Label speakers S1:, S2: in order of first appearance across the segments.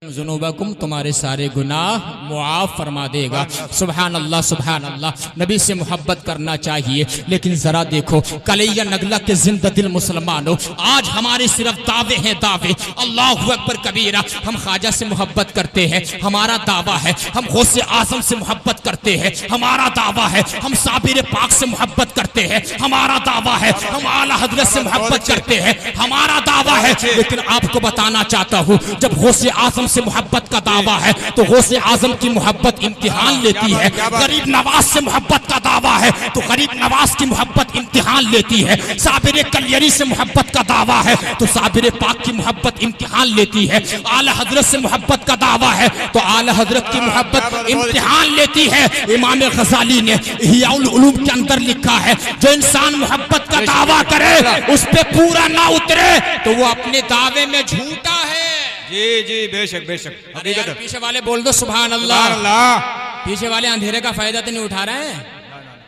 S1: जुनूबकुम, तुम्हारे सारे गुनाह मुआफ फरमा देगा। सुभान अल्लाह सुभान अल्लाह। नबी से मोहब्बत करना चाहिए, लेकिन जरा देखो कलैया नगला के जिंदा दिल मुसलमानों, आज हमारे सिर्फ दावे हैं दावे। अल्लाहु अकबर कबीरा। हम ख्वाजा से मोहब्बत करते हैं, हमारा दावा है। हम गौसे आजम से मोहब्बत करते हैं, हमारा दावा है। हम साबिर पाक से मोहब्बत करते हैं, हमारा दावा है। हम आला हजरत से मोहब्बत करते हैं, हमारा दावा है। लेकिन आपको बताना चाहता हूँ, जब गौसे आजम से मोहब्बत का दावा है तो गौसे आजम की मोहब्बत इम्तिहान लेती है। गरीब नवाज से मोहब्बत का दावा है तो गरीब नवाज की मोहब्बत इम्तिहान लेती है। साबिर कलियरी से मोहब्बत का दावा है तो साबिर पाक की मोहब्बत इम्तिहान लेती है। आला हजरत से मोहब्बत का दावा है तो आला हजरत की मोहब्बत इम्तिहान लेती है। इमाम गजाली ने इह्याउल उलूम के अंदर लिखा है, जो इंसान मोहब्बत का दावा करे उस पे पूरा ना उतरे तो वो अपने दावे में झूठा है।
S2: जी जी बेशक बेशक।
S1: अरे यार पीछे वाले बोल दो सुभान अल्लाह। पीछे वाले अंधेरे का फायदा तो नहीं उठा रहे हैं?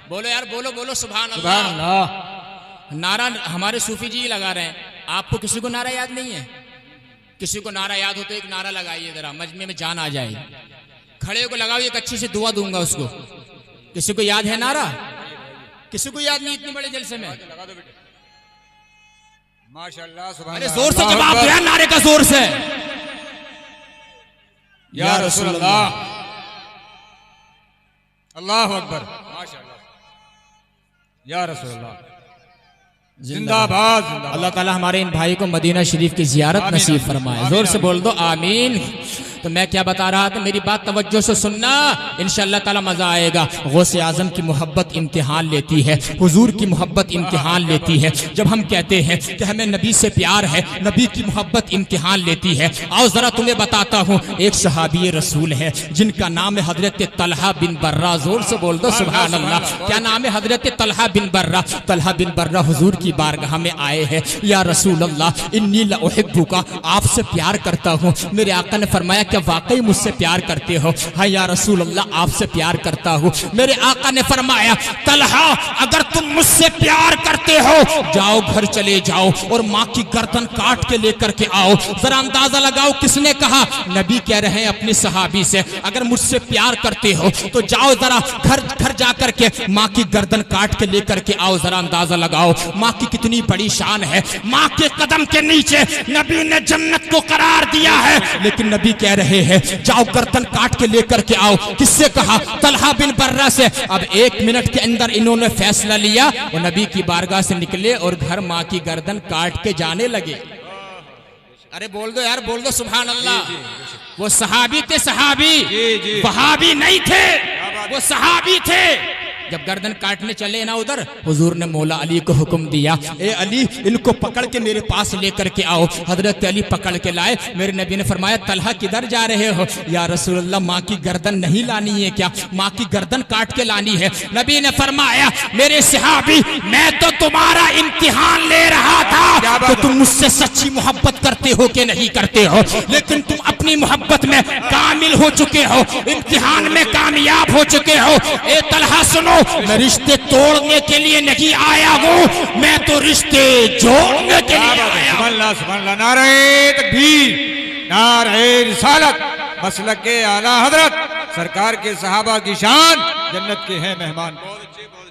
S1: बोलो यार, बोलो बोलो सुभान अल्लाह। नारा हमारे सूफी जी लगा रहे हैं। आपको किसी को नारा याद नहीं है? किसी को नारा याद हो तो एक नारा लगाइए, जरा मजमे में जान आ जाए। खड़े को लगाओ, एक अच्छी सी दुआ दूंगा उसको। किसी को याद है नारा? किसी को याद नहीं इतनी बड़े जलसे में?
S2: माशाअल्लाह सुभान
S1: अल्लाह। जोर से जवाब दिया नारे का, जोर से।
S2: या रसूल अल्लाह, अल्लाह अकबर, माशाअल्लाह, या रसूल अल्लाह, जिंदाबाद।
S1: अल्लाह ताला हमारे इन भाई को मदीना शरीफ की जियारत नसीब फरमाए। जोर से बोल दो आमीन। तो मैं क्या बता रहा था, मेरी बात तवज्जो से सुनना, इंशाअल्लाह ताला मजा आएगा। गौसे आजम की मोहब्बत इम्तिहान लेती है, हुजूर की मोहब्बत इम्तिहान लेती है। जब हम कहते हैं कि हमें नबी से प्यार है, नबी की मोहब्बत इम्तिहान लेती है। आओ जरा तुम्हें बताता हूँ, एक सहाबी रसूल है जिनका नाम है हजरत तलहा बिन बर्रा। जोर से बोल दो सुभान अल्लाह। क्या नाम है? हजरत तलहा बिन बर्रा। तलहा बिन बर्रा हुजूर की बारगाह में आए हैं। या रसूल अल्लाह, इन्नी लउहिब्बुका, आपसे प्यार करता हूँ। मेरे आका ने फरमाया, क्या वाकई मुझसे प्यार करते हो? हाँ या रसूल अल्लाह, आपसे प्यार करता हूँ। मेरे आका ने फरमाया, तलहा अगर तुम मुझसे प्यार करते हो, जाओ घर चले जाओ और माँ की गर्दन काट के लेकर के आओ। जरा अंदाजा लगाओ किसने कहा? नबी कह रहे हैं अपने सहाबी से, अगर मुझसे प्यार करते हो तो जाओ जरा घर जाकर के माँ की गर्दन काट के लेकर के आओ। जरा अंदाजा लगाओ माँ की कितनी बड़ी शान है। माँ के कदम के नीचे नबी ने जन्नत को करार दिया है, लेकिन नबी कह रहे हैं जाओ गर्दन काट के लेकर के आओ। किससे कहा? तलहा बिन बर्रा से। अब 1 मिनट के अंदर इन्होंने फैसला लिया और नबी की बारगाह से निकले और घर माँ की गर्दन काट के जाने लगे। अरे बोल दो यार, बोल दो सुभान अल्लाह। वो सहाबी थे, सहाबी, वहाबी नहीं थे, वो सहाबी थे। जब गर्दन काटने चले ना उधर, हुजूर ने मौला अली को हुक्म दिया, ए अली इनको पकड़ के मेरे पास लेकर के आओ। हजरत अली पकड़ के लाए। मेरे नबी ने फरमाया, तलहा किधर जा रहे हो? या रसूल अल्लाह, माँ की गर्दन नहीं लानी है क्या? माँ की गर्दन काट के लानी है। नबी ने फरमाया, मेरे सहाबी, मैं तो तुम्हारा इम्तिहान ले रहा था तो तुम मुझसे सच्ची मोहब्बत करते हो कि नहीं करते हो, लेकिन तुम अपनी मोहब्बत में कामिल हो चुके हो, इम्तिहान में कामयाब हो चुके हो। ए तलहा सुनो, मैं रिश्ते तोड़ने के लिए नहीं आया हूँ, मैं तो रिश्ते जोड़ने के लिए आया हूँ।
S2: सुभान अल्लाह। नारे तकबीर, नारे रिसालत, मसलक के आला हजरत सरकार के सहाबा की शान, जन्नत के हैं मेहमान।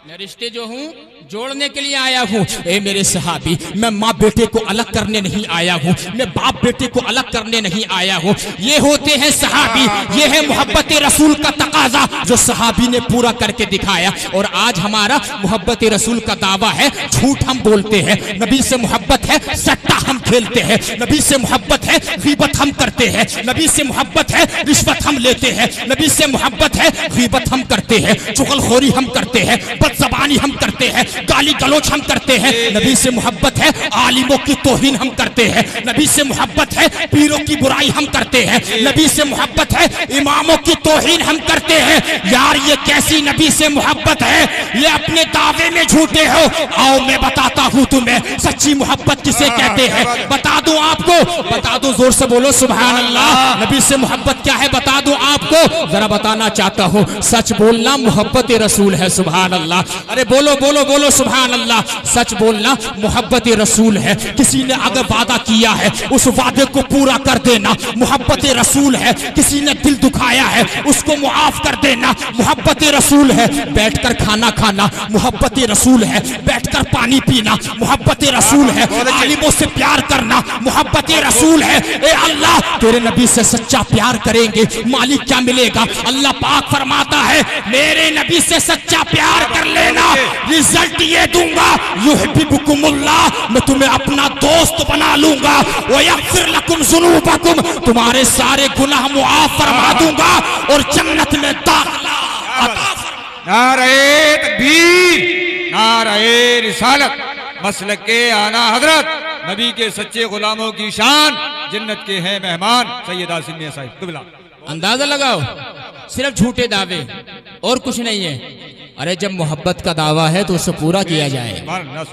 S1: मैं रिश्ते जो हूँ जोड़ने के लिए आया हूँ। ए मेरे सहाबी, मैं माँ बेटे को अलग करने नहीं आया हूँ, मैं बाप बेटे को अलग करने नहीं आया हूँ। ये होते हैं सहाबी, ये है मोहब्बत रसूल का तकाजा जो सहाबी ने पूरा करके दिखाया। और आज हमारा मोहब्बत रसूल का दावा है, झूठ हम बोलते हैं। नबी से मोहब्बत है, सट्टा हम खेलते हैं। नबी से मोहब्बत है, गीबत हम करते हैं। नबी से मोहब्बत है, रिश्वत हम लेते हैं। नबी से मोहब्बत है, गीबत हम करते हैं, चुगलखोरी हम करते हैं, बदज़बानी हम करते हैं, गाली गलोच हम करते हैं। नबी से मोहब्बत है, आलिमों की तौहीन हम करते हैं। नबी से मोहब्बत है, पीरों की बुराई हम करते हैं। नबी से मोहब्बत है, इमामों की तौहीन हम करते हैं। यार ये कैसी नबी से मोहब्बत है? ये अपने दावे में झूठे हो। आओ मैं बताता हूँ तुम्हें सच्ची मोहब्बत किसे कहते हैं, बता दूं आपको, बता दूं, जोर से बोलो सुभान अल्लाह। नबी से मोहब्बत क्या है बता दूं आपको। को जरा बताना चाहता हूँ, सच बोलना मोहब्बत रसूल है। सुभान अल्लाह, अरे बोलो बोलो बोलो सुभान अल्लाह। सच बोलना मोहब्बत रसूल है। किसी ने अगर वादा किया है उस वादे को पूरा कर देना मोहब्बत रसूल है। किसी ने दिल दुखाया है उसको मुआफ कर देना मोहब्बत रसूल है। बैठकर खाना खाना मोहब्बत रसूल है। बैठकर पानी पीना मोहब्बत रसूल है। आलिमों से प्यार करना मोहब्बत रसूल है। ए अल्लाह, तेरे नबी से सच्चा प्यार करेंगे मालिक क्या मिलेगा? अल्लाह पाक फरमाता है मेरे नबी से सच्चा प्यार कर लेना, रिजल्ट ये दूंगा, युहिब्बुकुमुल्लाह, मैं तुम्हें अपना दोस्त बना लूंगा, व यग़फिर लकुम ज़ुनूबकुम, तुम्हारे सारे गुनाह मुआफ फरमा दूंगा और जन्नत में दाखिला अता फरमा।
S2: नारे तकबीर, नारे रिसालत, मसलक के आला हजरत, नबी के सच्चे गुलामों की शान, जन्नत के हैं मेहमान सैयदा सिन्निया साहिब क़िबला।
S1: अंदाजा लगाओ, सिर्फ झूठे दावे और कुछ नहीं है। अरे जब मोहब्बत का दावा है तो उसे पूरा किया जाए।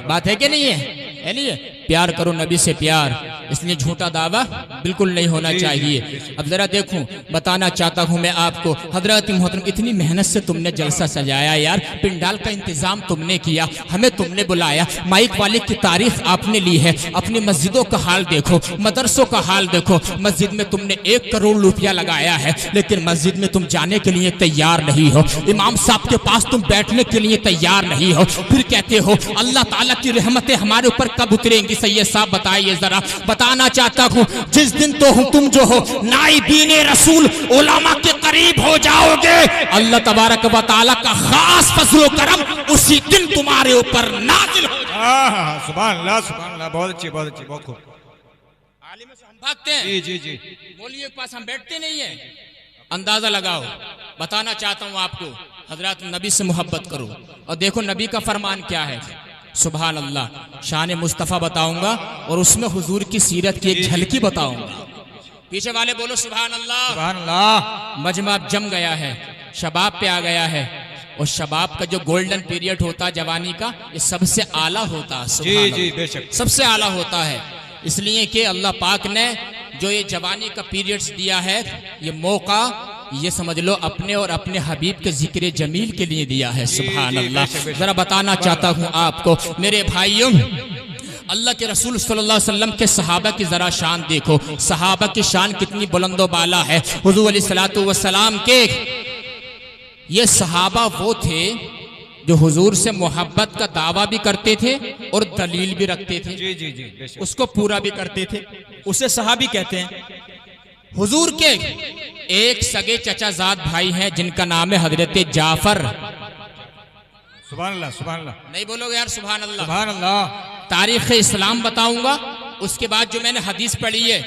S1: बात है कि नहीं है नहीं है? प्यार करो नबी से प्यार, इसलिए झूठा दावा बिल्कुल नहीं होना चाहिए। अब जरा देखूं, बताना चाहता हूं मैं आपको, हजरत मोहतरम इतनी मेहनत से तुमने जलसा सजाया यार, पिंडाल का इंतजाम तुमने किया, हमें तुमने बुलाया, माइक वाले की तारीफ आपने ली है। अपनी मस्जिदों का हाल देखो, मदरसों का हाल देखो, मस्जिद में तुमने 1 करोड़ रुपया लगाया है, लेकिन मस्जिद में तुम जाने के लिए तैयार नहीं हो। इमाम साहब के पास तुम बैठने के लिए तैयार नहीं हो। फिर कहते हो अल्लाह ताला की रहमतें हमारे ऊपर कब उतरेंगी? सैयद साहब बताइए जरा। बताना चाहता हूँ जिस दिन तो तुम जो हो नाइबीने रसूल उलमा के करीब हो जाओगे, अल्लाह तबारक व तआला का खास फज़ल करम उसी दिन तुम्हारे ऊपर नाज़िल हो जाएगा।
S2: सुभान अल्लाह, सुभान अल्लाह, बहुत अच्छी, बहुत अच्छी, बहुत खूब।
S1: आलिम से हम भागते हैं,
S2: जी जी जी,
S1: मौलवी के पास हम बैठते नहीं है। अंदाजा लगाओ, बताना चाहता हूँ आपको, हजरत नबी से मोहब्बत करो और देखो नबी का फरमान क्या है। सुभान अल्लाह, शान मुस्तफ़ा बताऊंगा और उसमें हुजूर की सीरत की एक झलकी बताऊंगा। पीछे वाले बोलो सुभान अल्लाह,
S2: सुभान अल्लाह।
S1: मजमा जम गया है, शबाब पे आ गया है, और शबाब का जो गोल्डन पीरियड होता है जवानी का, ये सबसे आला होता है।
S2: जी जी बेशक,
S1: सबसे आला होता है, इसलिए कि अल्लाह पाक ने जो ये जवानी का पीरियड्स दिया है, ये मौका ये समझ लो अपने और अपने हबीब के जिक्र जमील के लिए दिया है। सुभान अल्लाह। जरा बताना चाहता हूँ आपको मेरे भाइयों, अल्लाह के रसूल सल्लल्लाहु अलैहि वसल्लम के सहाबा की जरा शान देखो, सहाबा की शान कितनी बुलंदो बाला है। हुजूर अलैहिस्सलातु वस्सलाम के ये सहाबा वो थे जो हुजूर से मोहब्बत का दावा भी करते थे और दलील भी रखते थे।
S2: जी जी जी बेशक,
S1: उसको पूरा भी करते थे, उसे सहाबी कहते हैं। हुजूर के एक सगे चचाजाद भाई हैं जिनका नाम है हजरत जाफर।
S2: सुभान अल्लाह, सुभान अल्लाह,
S1: नहीं बोलोगे यार सुभान अल्लाह?
S2: सुभान अल्लाह।
S1: तारीख इस्लाम बताऊंगा, उसके बाद जो मैंने हदीस पढ़ी है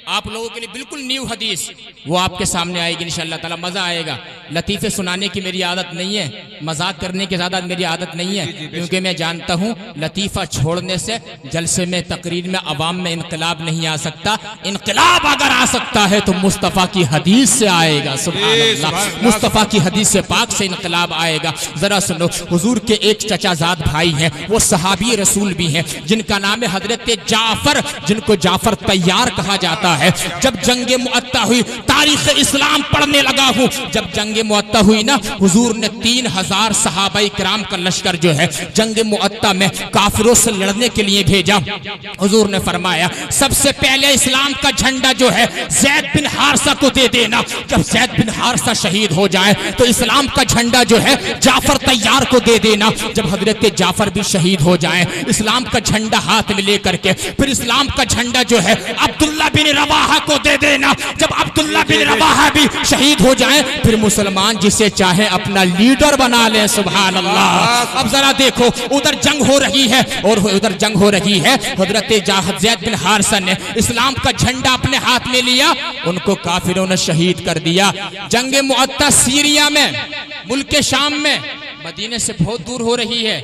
S1: आप लोगों के लिए बिल्कुल न्यू हदीस, वो आपके सामने आएगी इंशाअल्लाह ताला, मजा आएगा। लतीफे सुनाने की मेरी आदत नहीं है, मजाक करने की ज्यादा मेरी आदत नहीं है, क्योंकि मैं जानता हूँ लतीफा छोड़ने से जलसे में तकरीर में अवाम में इनकलाब नहीं आ सकता। इनकलाब अगर आ सकता है तो मुस्तफ़ा की हदीस से आएगा। सुभान अल्लाह, मुस्तफ़ा की हदीस से पाक से इनकलाब आएगा। जरा सुनो, हुजूर के एक चचाजाद भाई हैं, वो सहाबी रसूल भी हैं, जिनका नाम है हजरत जाफर, जिनको जाफर तैयार कहा जाता है। जब जंगे मुअत्ता हुई, तारीख इस्लाम पढ़ने लगा हूं, जब जंगे मुअत्ता हुई ना, हुजूर ने 3000 सहाबाई किराम का लश्कर जो है जंगे मुअत्ता में काफिरों से लड़ने के लिए भेजा। हुजूर ने फरमाया सबसे पहले इस्लाम का झंडा जो है ज़ैद बिन हारिसा को दे देना। जब ज़ैद बिन हारिसा शहीद हो जाए तो इस्लाम का झंडा जो है जाफर तैयार को दे देना। जब हजरत जाफर भी शहीद हो जाए, इस्लाम का झंडा हाथ में लेकर के फिर इस्लाम का झंडा जो है अब्दुल्ला बिन रवाहा को दे देना। जब अब्दुल्ला बिन रवाहा भी शहीद हो जाए, फिर मुसलमान जिसे चाहे अपना लीडर बना ले। सुभान अल्लाह। अब जरा देखो, उधर जंग हो रही है और उधर जंग हो रही है। हजरत ज़ैद बिन हारिसा ने इस्लाम का झंडा अपने हाथ में लिया, उनको काफिरों ने शहीद कर दिया। जंग मुअत्ता सीरिया में, मुल्क शाम में, मदीने से बहुत दूर हो रही है,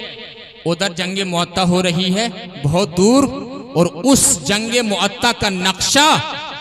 S1: उधर जंग मुअत्ता हो रही है बहुत दूर। और उस जंग मुअत्ता का नक्शा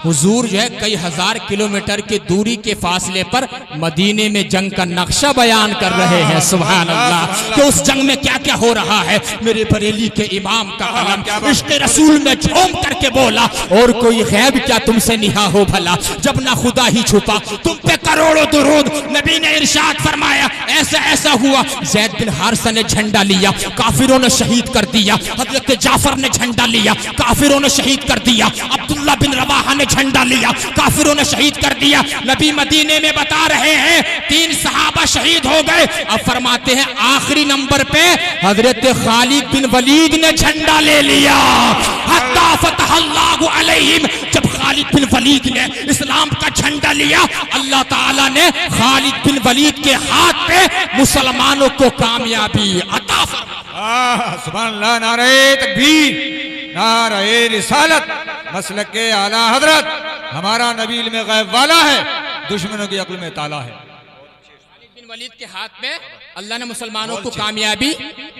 S1: हुजूर जो है कई हजार किलोमीटर की दूरी के फासले पर मदीने में जंग का नक्शा बयान कर रहे हैं। सुभान अल्लाह कि उस जंग में क्या क्या हो रहा है। मेरे बरेली के इमाम का कलम इश्क़ रसूल में झूम करके बोला, और कोई गैब क्या तुमसे निहा हो भला, जब ना खुदा ही छुपा तुम पे करोड़ों दुरूद। नबी ने इरशाद फरमाया ऐसा ऐसा हुआ, ज़ैद बिन हारिसा ने झंडा लिया, काफिरों ने शहीद कर दिया। हजरत जाफर ने झंडा लिया, काफिरों ने शहीद कर दिया। अब्दुल्ला बिन रवाहा ने झंडा लिया, काफिरों ने शहीद कर दिया। नबी मदीने में बता रहे हैं 3 सहाबा शहीद हो गए। अब फरमाते हैं आखिरी नंबर पे हजरत खालिद बिन वलीद ने झंडा ले लिया। हत्ता फतहल्लाहु अलैहिम, जब खालिद बिन वलीद ने इस्लाम का झंडा लिया, अल्लाह ताला ने खालिद बिन वलीद के हाथ पे मुसलमानों को कामयाबी अता फरमाई।
S2: सुभान अल्लाह, नारे तकबीर, नारे रिसालत, मसलक के आला हजरत। हमारा नबी इल्म गैब वाला है, दुश्मनों की अक्ल में ताला है।
S1: खालिद बिन वलीद के हाथ में अल्लाह ने मुसलमानों को कामयाबी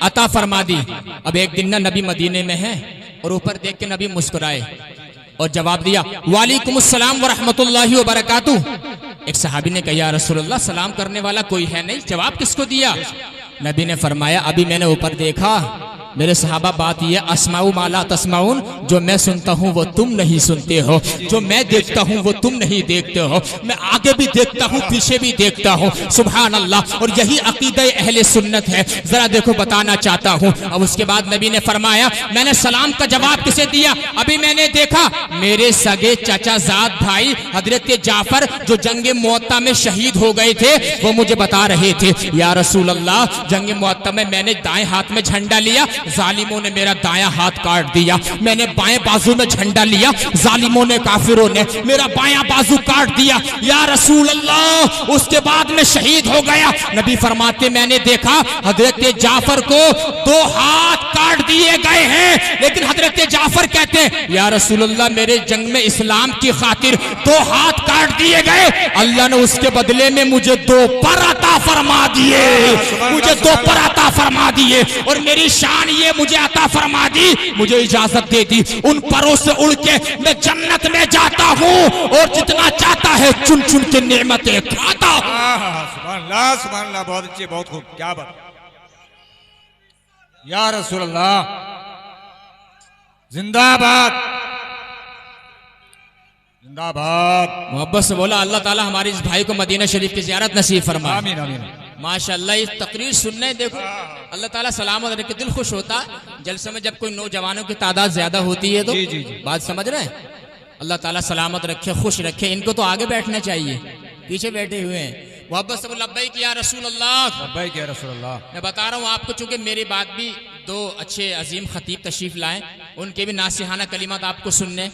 S1: अता फरमा दी। अब एक दिन ना नबी मदीने में है और ऊपर देख के नबी मुस्कुराए और जवाब दिया वालेकुम अस्सलाम व रहमतुल्लाहि व बरकातुहू। एक सहाबी ने कहा या रसूलल्लाह, सलाम करने वाला कोई है नहीं, जवाब किसको दिया? नबी ने फरमाया अभी मैंने ऊपर देखा मेरे सहाबा, बात यह अस्माउ माला तस्माउन, जो मैं सुनता हूँ वो तुम नहीं सुनते हो, जो मैं देखता हूँ वो तुम नहीं देखते हो, मैं आगे भी देखता हूँ पीछे भी देखता हूँ। सुभान अल्लाह, और यही अकीदा अहले सुन्नत है। जरा देखो बताना चाहता हूँ। अब उसके बाद नबी ने फरमाया मैंने सलाम का जवाब किसे दिया? अभी मैंने देखा मेरे सगे चचाजाद भाई हजरत जाफर जो जंग मुअत्ता में शहीद हो गए थे, वो मुझे बता रहे थे या रसूल अल्लाह, जंग मुअत्ता में मैंने दाएं हाथ में झंडा लिया, जालिमों ने मेरा दायां हाथ काट दिया। मैंने बाएं बाजू में झंडा लिया, जालिमों ने काफिरों ने मेरा बायां बाजू काट दिया या रसूल अल्लाह। उसके बाद मैं शहीद हो गया। नबी फरमाते मैंने देखा हजरत जाफर को 2 हाथ काट दिए गए हैं, लेकिन हजरत जाफर कहते हैं या रसूल अल्लाह, मेरे जंग में इस्लाम की खातिर 2 हाथ काट दिए गए, अल्लाह ने उसके बदले में मुझे 2 पर अता फरमा दिए, मुझे 2 पर अता फरमा दिए, और मेरी शान ये मुझे अता फरमा दी, मुझे इजाजत दे दी उन परों से उड़ के मैं जन्नत में जाता हूँ, और जितना चाहता है चुन चुन के नेमतें खाता हूँ।
S2: सुभान अल्लाह, सुभान अल्लाह, बहुत अच्छे, बहुत खूब, क्या बात। या रसूल अल्लाह, जिंदाबाद जिंदाबाद।
S1: मोहब्बत से बोला अल्लाह ताला हमारे इस भाई को मदीना शरीफ की ज़ियारत नसीब फरमाए।
S2: आमीन आमीन।
S1: माशाअल्लाह, इस तकरीर सुनने देखो अल्लाह ताला सलामत रखे, दिल खुश होता है। जलसे में जब कोई नौजवानों की तादाद ज्यादा होती है तो
S2: जी जी जी,
S1: बात समझ रहे हैं। अल्लाह ताला सलामत रखे, खुश रखे। इनको तो आगे बैठना चाहिए, पीछे बैठे हुए हैं। मोहब्बत से लब्बैक या रसूल अल्लाह,
S2: लब्बैक या रसूल अल्लाह।
S1: मैं बता रहा हूँ आपको, चूंकि मेरी बात भी 2 अच्छे अजीम खतीब तशरीफ लाए, उनके भी नासिहाना कलिमात आपको सुनने,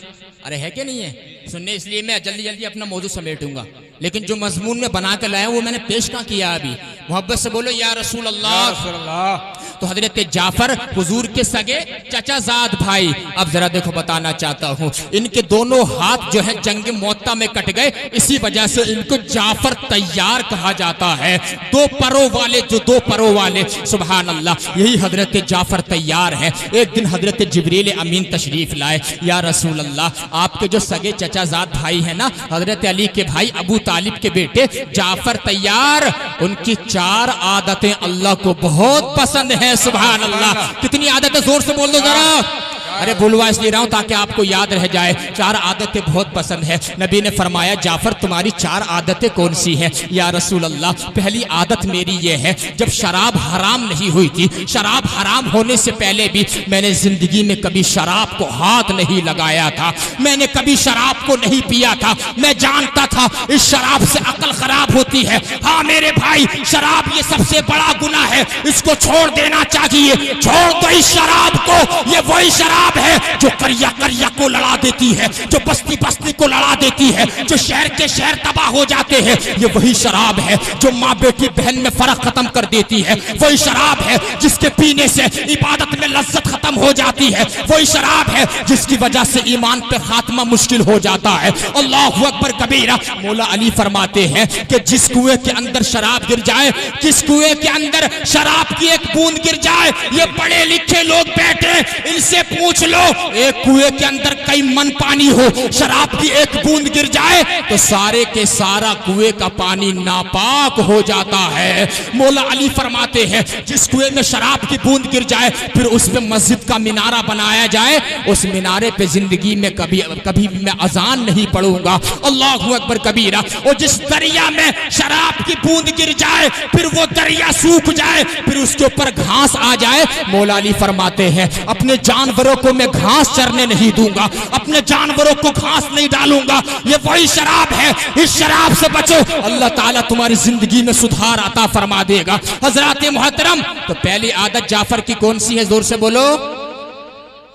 S1: अरे है कि नहीं है, सुनने, इसलिए मैं जल्दी जल्दी अपना मौजू समेटूंगा। लेकिन जो मजमून में बना कर लाया वो मैंने पेश कहाँ किया अभी। मोहब्बत से बोलो या रसूल अल्लाह। तो हजरत जाफर हुजूर के सगे चचाजाद भाई। अब जरा देखो बताना चाहता हूँ, इनके दोनों हाथ जो है जंग मुअत्ता में कट गए, इसी वजह से इनको जाफर तैयार कहा जाता है। 2 परों वाले, जो 2 परों वाले, सुभान अल्लाह, यही हजरत जाफर तैयार है। एक दिन हजरत जिब्रील अमीन तशरीफ लाए, या रसूल अल्लाह, आपके जो सगे चचाजाद भाई है ना, हजरत अली के भाई अबू तालिब के बेटे जाफर तैयार, उनकी 4 आदतें अल्लाह को बहुत पसंद है। सुभान अल्लाह, कितनी आदतें, जोर से बोल दो जरा। अरे बुलवा इसलिए रहा हूं ताकि आपको याद रह जाए। 4 आदतें बहुत पसंद है। नबी ने फरमाया जाफर तुम्हारी 4 आदतें कौन सी है? या रसूल अल्लाह, पहली आदत मेरी ये है, जब शराब हराम नहीं हुई थी, शराब हराम होने से पहले भी मैंने जिंदगी में कभी शराब को हाथ नहीं लगाया था, मैंने कभी शराब को नहीं पिया था। मैं जानता था इस शराब से अकल खराब होती है। हाँ मेरे भाई, शराब ये सबसे बड़ा गुनाह है, इसको छोड़ देना चाहिए। छोड़ दो इस शराब को, ये वही शराब है जो करिया करिया को लड़ा देती है, जो बस्ती बस्ती को लड़ा देती है, जो शहर के शहर तबाह हो जाते हैं। ये वही शराब है जो माँ बेटी बहन में फर्क खत्म कर देती है। वही शराब है जिसके पीने से इबादत में लज्जत खत्म हो जाती है। वही शराब है जिसकी वजह से ईमान पे खात्मा मुश्किल हो जाता है। अल्लाहु अकबर कबीरा। मौला अली फरमाते हैं कि जिस कुएं के अंदर शराब गिर जाए, किस कुएं के अंदर शराब की एक बूंद गिर जाए, ये पढ़े लिखे लोग बैठे, इनसे पूछ लो एक कुएं के अंदर कई मन पानी हो, शराब की एक बूंद गिर जाए तो सारे के सारा कुएं का पानी नापाक हो जाता है। मौला अली फरमाते हैं जिस कुएं में शराब की बूंद गिर जाए फिर उस पे मस्जिद का मीनारा बनाया जाए, उस मीनारे पे जिंदगी में कभी कभी मैं अजान नहीं पढ़ूंगा, अल्लाहु अकबर कबीरा। और जिस दरिया में शराब की बूंद गिर जाए फिर वो दरिया सूख जाए, फिर उसके ऊपर घास आ जाए, मौला अली फरमाते हैं अपने जानवरों को मैं घास चरने नहीं दूंगा, अपने जानवरों को घास नहीं डालूंगा, ये वही शराब है, इस शराब से बचो, अल्लाह ताला तुम्हारी जिंदगी में सुधार आता फरमा देगा। हजरात मोहतरम, तो पहली आदत जाफर की कौन सी है, जोर से बोलो?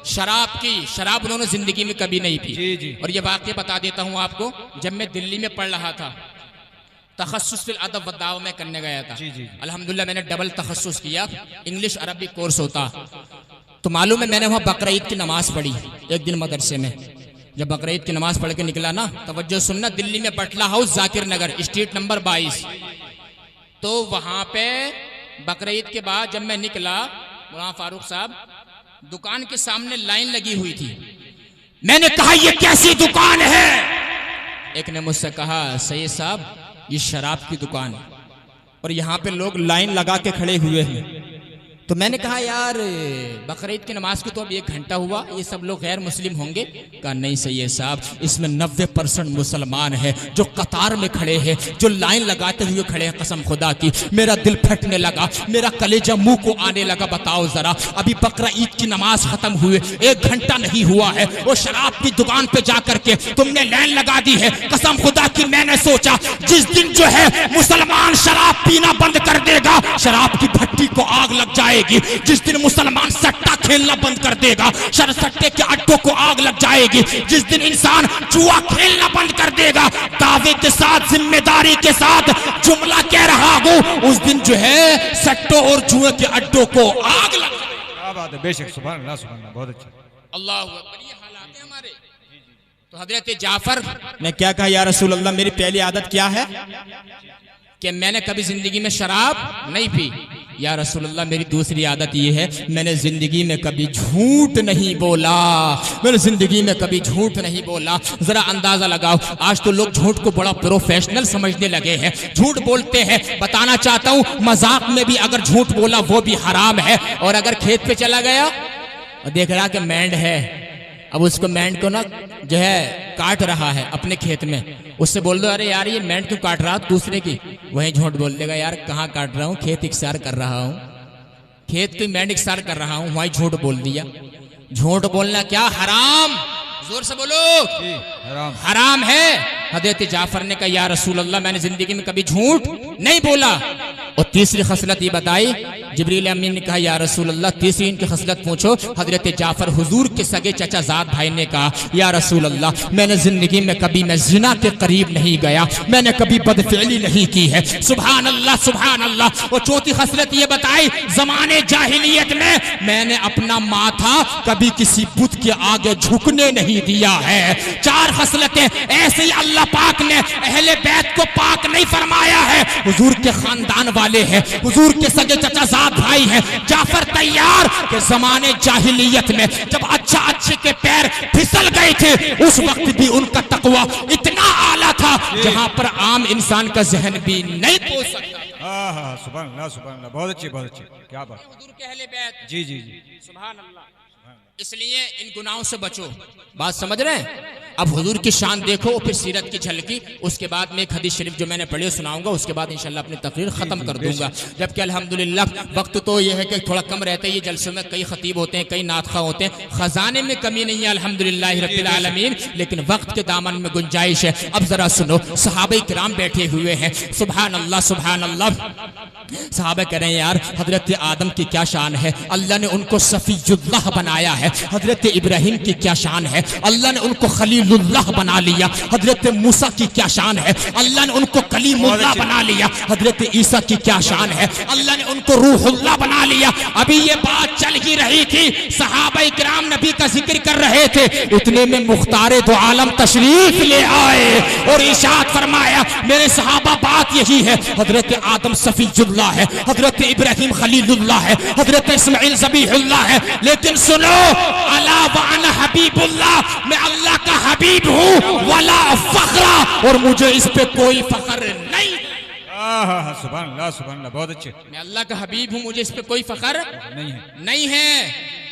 S1: शराब की। शराब उन्होंने जिंदगी में कभी नहीं पी।
S2: जी जी।
S1: और ये वाकया बता देता हूं आपको, जब मैं दिल्ली में पढ़ रहा था, तखस्सुस फिल अदब व दाव में करने गया था।
S2: जी जी।
S1: अल्हम्दुलिल्लाह मैंने डबल तखस्सुस किया, इंग्लिश अरबी कोर्स होता। तो मालूम है मैंने वहाँ बकरा ईद की नमाज पढ़ी एक दिन मदरसे में। जब बकरा ईद की नमाज पढ़ के निकला ना, तवज्जो सुनना, दिल्ली में बटला हाउस जाकिर नगर स्ट्रीट नंबर 22, तो वहाँ पे बकरा ईद के बाद जब मैं निकला, मौलाना फारूक साहब दुकान के सामने लाइन लगी हुई थी। मैंने कहा ये कैसी दुकान है? एक ने मुझसे कहा सैयद साहब ये शराब की दुकान है और यहाँ पे लोग लाइन लगा के खड़े हुए हैं। तो मैंने कहा यार बकरीद की नमाज को तो अब 1 घंटा हुआ, ये सब लोग गैर मुस्लिम होंगे? कहा नहीं सैयद साहब, इसमें 90% मुसलमान है जो कतार में खड़े हैं, जो लाइन लगाते हुए खड़े हैं। कसम खुदा की मेरा दिल फटने लगा, मेरा कलेजा मुंह को आने लगा। बताओ जरा, अभी बकरा ईद की नमाज खत्म हुए 1 घंटा नहीं हुआ है, वो शराब की दुकान पे जाकर के तुमने लाइन लगा दी है। कसम खुदा की मैंने सोचा जिस दिन जो है मुसलमान शराब पीना बंद कर देगा, शराब की भट्टी को आग लग जाए। जिस दिन मुसलमान सट्टा खेलना बंद कर देगा, सट्टे के अड्डों को आग लग जाएगी। जिस दिन इंसान जुआ खेलना बंद कर देगा, दावे के साथ जिम्मेदारी के साथ जुमला कह रहा हूं, उस दिन जो है सट्टों और जुए के अड्डों को आग लग जाएगी।
S2: क्या बात है, बेशक, सुभान अल्लाह, सुभान अल्लाह, बहुत अच्छा।
S1: अल्लाह अकबर, ये हालात है हमारे। तो हजरत जाफर ने क्या कहा, या रसूल अल्लाह मेरी पहली आदत क्या है कि मैंने कभी जिंदगी में शराब नहीं पी। या रसूल अल्लाह मेरी दूसरी आदत ये है मैंने जिंदगी में कभी झूठ नहीं बोला, मैंने जिंदगी में कभी झूठ नहीं बोला। जरा अंदाजा लगाओ, आज तो लोग झूठ को बड़ा प्रोफेशनल समझने लगे हैं, झूठ बोलते हैं। बताना चाहता हूं मजाक में भी अगर झूठ बोला वो भी हराम है। और अगर खेत पे चला गया और देख रहा कि मैंड है, अब उसको मैंड को ना जो है काट रहा है अपने खेत में, उससे बोल दो अरे यार ये मैंड क्यों काट रहा दूसरे की, वही झूठ बोल देगा यार कहाँ काट रहा हूँ, खेत इकसार कर रहा हूँ, खेत की मैंड इकसार कर रहा हूँ, वही झूठ बोल दिया। झूठ बोलना क्या हराम, जोर से बोलो
S2: हराम,
S1: हराम है। हजरत जाफर ने कहा या रसूल अल्लाह मैंने जिंदगी में कभी झूठ नहीं बोला। और तीसरी खसलत ये बताई, जिब्रील अमीन ने कहा या रसूल अल्लाह तीसरी इनकी खसलत पूछो। हजरत जाफर हुजूर के सगे चचा जाद भाई ने कहा या रसूल अल्लाह मैंने जिंदगी में कभी मैं जिना के करीब नहीं गया, मैंने कभी बदफेली नहीं की है। सुभान अल्लाह, सुभान अल्लाह। और चौथी खसलत ये बताई, जमाने जाहिलियत में मैंने अपना माथा कभी किसी बुत के आगे झुकने नहीं दिया है। 4 खसलतें ऐसे ही अल्लाह पाक ने अहले बैत को पाक नहीं फरमाया है, हुजूर के खानदान वाले हैं, हुजूर के सगे चचा जाद भाई हैं। जाफर तैयार के जमाने जाहिलियत में जब अच्छा अच्छे के पैर फिसल गए थे, उस वक्त भी उनका तकवा इतना आला था जहां पर आम इंसान का जहन भी नहीं पहुंच सकता।
S2: हाँ हाँ, सुभान अल्लाह, सुभान अल्लाह, बहुत अच्छी, बहुत अच्छी, क्या बात।
S1: हुजूर के अहले बैत,
S2: जी जी जी,
S1: सुभान अल्लाह। इसलिए इन गुनाहों से बचो, बात समझ रहे हैं। अब हुजूर की शान देखो, फिर सीरत की झलकी, उसके बाद में एक हदीस शरीफ जो मैंने पढ़ी सुनाऊंगा, उसके बाद इंशाल्लाह अपनी तकरीर खत्म कर दूंगा। जबकि अल्हम्दुलिल्लाह वक्त तो यह है कि थोड़ा कम रहता है, ये जलसों में कई खतीब होते हैं, कई नातखा होते हैं, खजाने में कमी नहीं है अल्हम्दुलिल्लाह रब्बिल आलमीन, लेकिन वक्त के दामन में गुंजाइश है। अब जरा सुनो, सहाबा किराम बैठे हुए हैं, सुभान अल्लाह, सुभान अल्लाह। सहाबा कह रहे हैं यार हजरत आदम की क्या शान है, अल्लाह ने उनको सफीयुल्लाह बनाया है। हजरत इब्राहिम की क्या शान है, अल्लाह ने उनको खलीलुल्लाह बना लिया। हजरत मूसा की क्या शान है, अल्लाह ने उनको कलीमुल्लाह बना लिया। हजरत ईसा की क्या शान है, अल्लाह ने उनको रूहुल्लाह बना लिया। अभी ये बात चल ही रही थी, सहाबा इकराम नबी का जिक्र कर रहे थे, इतने में मुख्तारे दो आलम तशरीफ ले आए और इरशाद फरमाया मेरे सहाबा बात यही है, हजरत आदम सफीयुल्लाह है, हजरत इब्राहिम खलीलुल्लाह है, हजरत इस्माइल ज़बीहुल्लाह है, लेकिन सुनो अला व अना हबीबुल्लाह, मैं अल्लाह का हबीब हूँ, वला फखरा, और मुझे इस पे कोई फख्र नहीं।
S2: सुभान अल्लाह, बहुत अच्छे।
S1: मैं अल्लाह का हबीब हूँ, मुझे इस पे कोई फख्र
S2: नहीं है।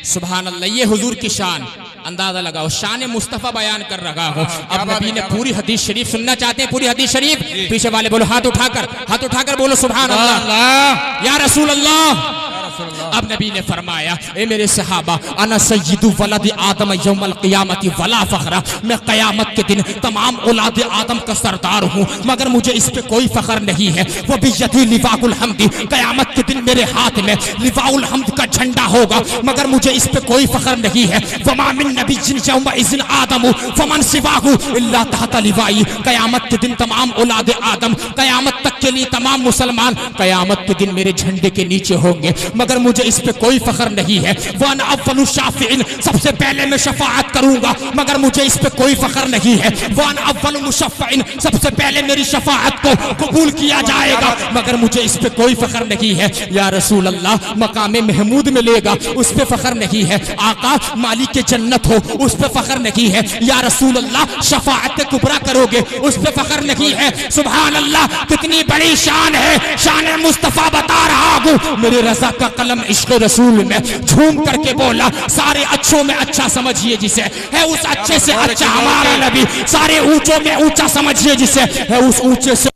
S1: सुभान अल्लाह, ये हुजूर की शान, अंदाजा लगाओ, शान मुस्तफा बयान कर रहा हो। अब नबी ने पूरी हदीस शरीफ सुनना चाहते हैं, पूरी हदीस शरीफ? पीछे वाले बोलो हाथ उठाकर बोलो सुभान अल्लाह, या रसूल अल्लाह। अब नबी ने फरमाया, ए मेरे सहाबा, अना सय्यिदु वलद आदम यौमल क़ियामति वला फखरा, मैं क़यामत के दिन तमाम औलाद आदम का सरदार हूँ, मगर मुझे इस पे कोई फख्र नहीं है। वो बियदी लिवाउल हम्द, क़यामत के दिन मेरे हाथ में लिवाउल हम्द का झंडा होगा, मगर मुझे इस पे कोई फख्र नहीं है। वमा मिन नबिय्यिन यौमइज़िन आदम फमन सिवाहु इल्ला तहत लिवाई, क़यामत के दिन तमाम औलाद आदम, क़यामत तक के लिए तमाम मुसलमान क़यामत के दिन मेरे झंडे के नीचे होंगे, मगर मुझे इस पे कोई फख्र नहीं है। वन अव्वलु शाफिईन, सबसे पहले मैं शफाअत करूंगा, मगर मुझे इस पे कोई फख्र नहीं है। वन अव्वलु मुशफ़्फ़ईन, सबसे पहले मेरी शफाअत को कबूल किया जाएगा, मगर मुझे इस पे कोई फख्र नहीं है। या रसूल अल्लाह, मकामे महमूद में लेगा, उस पे फख्र नहीं है। आका मालिक जन्नत हो, उस पे फख्र नहीं है। या रसूल अल्लाह, शफाअत कुबरा करोगे, उस पे फख्र नहीं है। सुभान अल्लाह, कितनी बड़ी शान है, शान मुस्तफा बता रहा हूँ। मेरे रज़ा का कलम इश्क़ रसूल में झूम करके बोला, सारे अच्छों में अच्छा समझिए जिसे, है उस अच्छे से अच्छा हमारा नबी, सारे ऊंचों में ऊंचा समझिए जिसे, है उस ऊंचे से